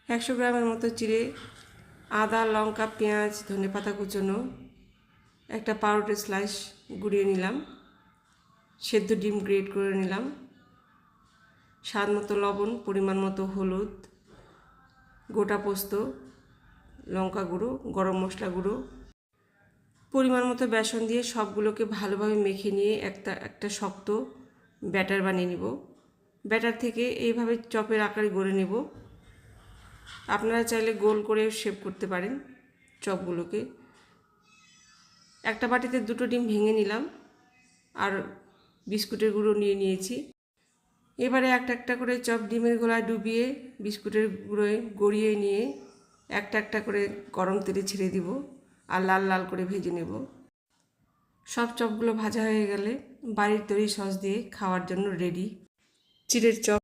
100 গ্রামের মতো চিড়ে, আদা, লঙ্কা, পেঁয়াজ, ধনেপাতা কুচোনো, একটা পাউরুটির স্লাইস গুঁড়িয়ে নিলাম, সেদ্ধ ডিম গ্রেট করে নিলাম, স্বাদ মতো লবণ, পরিমাণ মতো হলুদ, গোটা পোস্ত, লঙ্কা গুঁড়ো, গরম মশলা গুঁড়ো, পরিমাণ মতো বেসন দিয়ে সবগুলোকে ভালোভাবে মেখে নিয়ে একটা শক্ত ব্যাটার বানিয়ে নিব। ব্যাটার থেকে এইভাবে চপের আকারে গড়ে নেব। আপনারা চাইলে গোল করে শেপ করতে পারেন চপগুলোকে। একটা বাটিতে 2টো ডিম ভেঙে নিলাম আর বিস্কুটের গুঁড়ো নিয়েছি। এবারে একটা করে চপ ডিমের গোলায় ডুবিয়ে বিস্কুটের গুঁড়োয় গড়িয়ে নিয়ে একটা করে গরম তেলে ছেড়ে দিব আর লাল লাল করে ভেজে নেব। সব চপগুলো ভাজা হয়ে গেলে বাড়ির তৈরি সস দিয়ে খাওয়ার জন্য রেডি চিড়ের চপ।